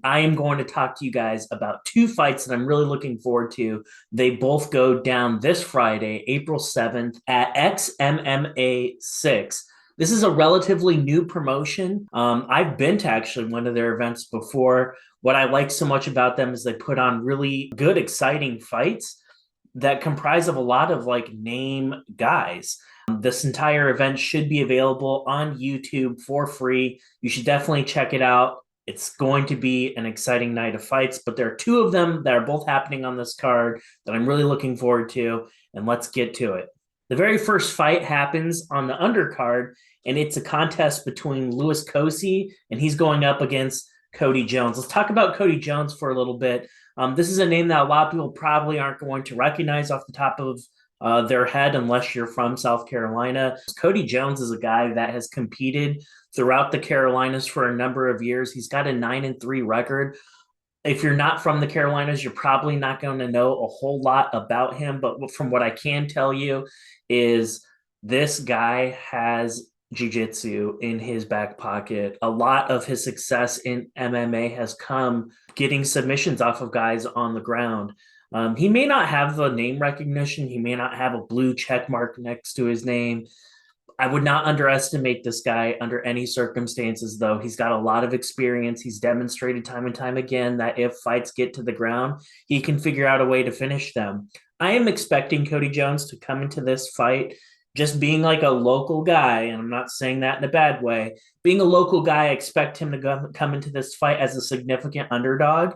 I am going to talk to you guys about two fights that I'm really looking forward to. They both go down this Friday, April 7th at XMMA 6. This is a relatively new promotion. I've been to actually one of their events before. What I like so much about them is they put on really good, exciting fights that comprise of a lot of like name guys. This entire event should be available on YouTube for free. You should definitely check it out. It's going to be an exciting night of fights, but there are two of them that are both happening on this card that I'm really looking forward to, and let's get to it. The very first fight happens on the undercard, and it's a contest between Louis Cose, and he's going up against Cody Jones. Let's talk about Cody Jones for a little bit. This is a name that a lot of people probably aren't going to recognize off the top of their head unless you're from South Carolina. Cody Jones is a guy that has competed throughout the Carolinas for a number of years. He's got a 9-3 record. If you're not from the Carolinas, you're probably not going to know a whole lot about him. But from what I can tell you is this guy has jiu-jitsu in his back pocket. A lot of his success in MMA has come getting submissions off of guys on the ground. He may not have the name recognition. He may not have a blue check mark next to his name. I would not underestimate this guy under any circumstances, though. He's got a lot of experience. He's demonstrated time and time again that if fights get to the ground, he can figure out a way to finish them. I am expecting Cody Jones to come into this fight just being like a local guy, and I'm not saying that in a bad way. Being a local guy, I expect him to come into this fight as a significant underdog.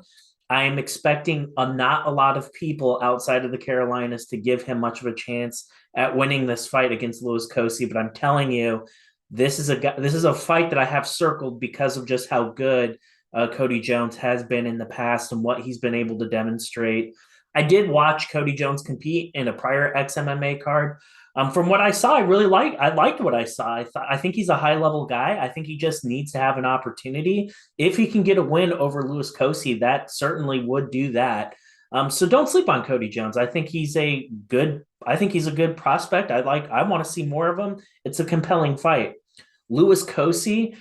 I am expecting not a lot of people outside of the Carolinas to give him much of a chance at winning this fight against Louis Cose. But I'm telling you, this is a fight that I have circled because of just how good Cody Jones has been in the past and what he's been able to demonstrate. I did watch Cody Jones compete in a prior XMMA card. From what I saw, I liked what I saw. I think he's a high level guy. I think he just needs to have an opportunity. If he can get a win over Louis Cose, that certainly would do that. So don't sleep on Cody Jones. I think he's a good prospect. I want to see more of him. It's a compelling fight. Louis Cose, he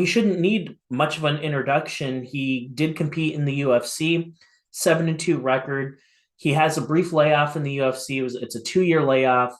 shouldn't need much of an introduction. He did compete in the UFC, 7-2 record. He has a brief layoff in the UFC. It's a 2-year layoff.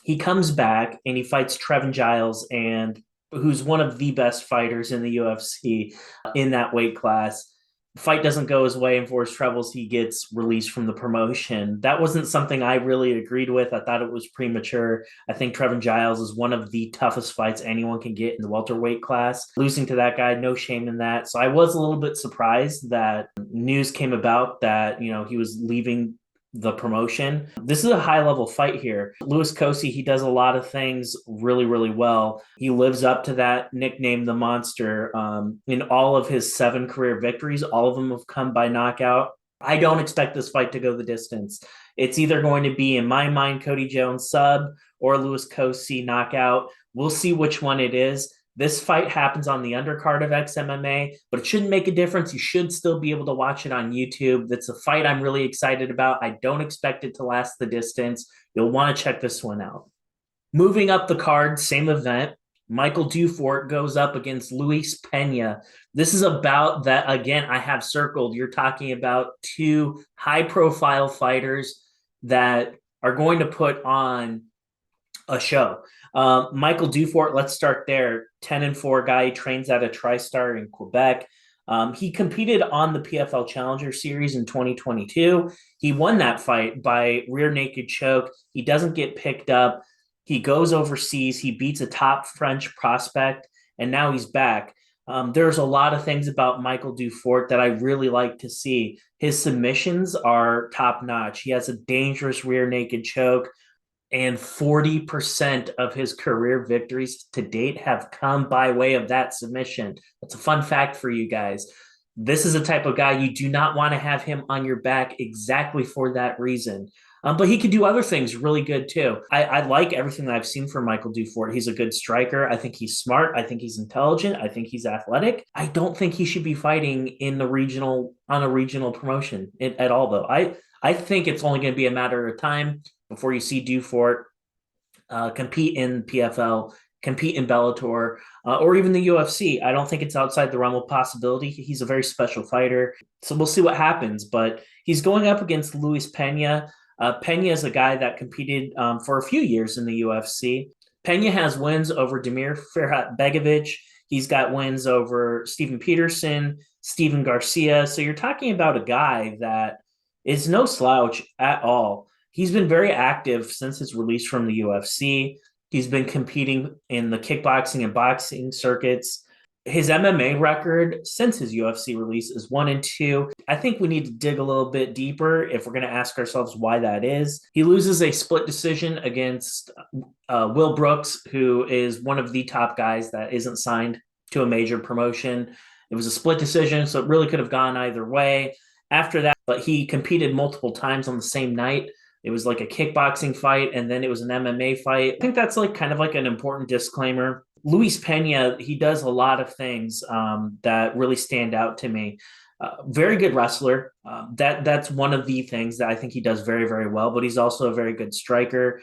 He comes back and he fights Trevin Giles, and who's one of the best fighters in the UFC in that weight class. The fight doesn't go his way, and for his troubles, he gets released from the promotion. That wasn't something I really agreed with. I thought it was premature. I think Trevin Giles is one of the toughest fights anyone can get in the welterweight class. Losing to that guy, no shame in that. So I was a little bit surprised that news came about that, he was leaving the promotion. This is a high level fight here. Louis Cose, he does a lot of things really, really well. He lives up to that nickname, the Monster. In all of his 7 career victories, all of them have come by knockout. I don't expect this fight to go the distance. It's either going to be, in my mind, Cody Jones sub or Louis Cose knockout. We'll see which one it is. This fight happens on the undercard of XMMA, but it shouldn't make a difference. You should still be able to watch it on YouTube. That's a fight I'm really excited about. I don't expect it to last the distance. You'll want to check this one out. Moving up the card, same event. Michael Dufort goes up against Luis Pena. This is a bout that, again, I have circled. You're talking about two high-profile fighters that are going to put on a show. Michael Dufort, let's start there. 10-4 guy, he trains at a TriStar in Quebec. He competed on the PFL Challenger Series in 2022. He won that fight by rear naked choke. He doesn't get picked up. He goes overseas. He beats a top French prospect, and now he's back. There's a lot of things about Michael Dufort that I really like to see. His submissions are top notch. He has a dangerous rear naked choke, and 40% of his career victories to date have come by way of that submission. That's a fun fact for you guys. This is a type of guy you do not want to have him on your back exactly for that reason. But he could do other things really good too. I like everything that I've seen from Michael Dufort. He's a good striker. I think he's smart. I think he's intelligent. I think he's athletic. I don't think he should be fighting on a regional promotion at all, though. I think it's only going to be a matter of time before you see Dufort compete in PFL compete in Bellator or even the UFC. I don't think it's outside the realm of possibility. He's a very special fighter. So we'll see what happens. But he's going up against Luis Pena. Pena is a guy that competed for a few years in the UFC. Pena has wins over Damir Ferhat Begovic. He's got wins over Steven Peterson, Steven Garcia. So you're talking about a guy that is no slouch at all. He's been very active since his release from the UFC. He's been competing in the kickboxing and boxing circuits. His MMA record since his UFC release is 1-2. I think we need to dig a little bit deeper if we're going to ask ourselves why that is. He loses a split decision against Will Brooks, who is one of the top guys that isn't signed to a major promotion. It was a split decision, so it really could have gone either way. After that, but he competed multiple times on the same night. It was like a kickboxing fight, and then it was an MMA fight. I think that's like kind of like an important disclaimer. Luis Pena, he does a lot of things that really stand out to me. Very good wrestler. That's one of the things that I think he does very, very well. But he's also a very good striker.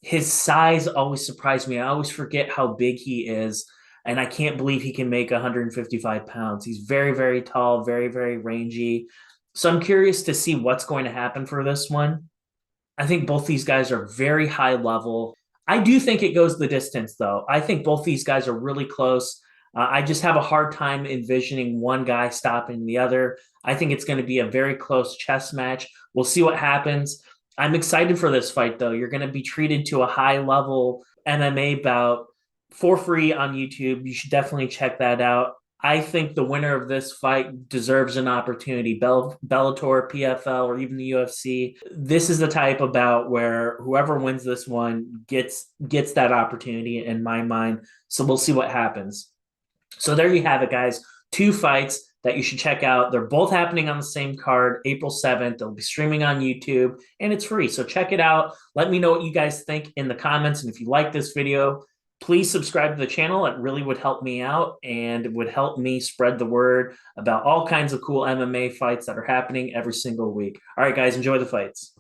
His size always surprised me. I always forget how big he is, and I can't believe he can make 155 pounds. He's very, very tall, very, very rangy. So I'm curious to see what's going to happen for this one. I think both these guys are very high level. I do think it goes the distance, though. I think both these guys are really close. I just have a hard time envisioning one guy stopping the other. I think it's going to be a very close chess match. We'll see what happens. I'm excited for this fight, though. You're going to be treated to a high level MMA bout for free on YouTube. You should definitely check that out. I think the winner of this fight deserves an opportunity. Bellator, PFL, or even the UFC. This is the type of bout where whoever wins this one gets that opportunity in my mind. So we'll see what happens. So there you have it, guys. Two fights that you should check out. They're both happening on the same card, April 7th. They'll be streaming on YouTube, and it's free. So check it out. Let me know what you guys think in the comments. And if you like this video, please subscribe to the channel. It really would help me out and would help me spread the word about all kinds of cool MMA fights that are happening every single week. All right, guys, enjoy the fights.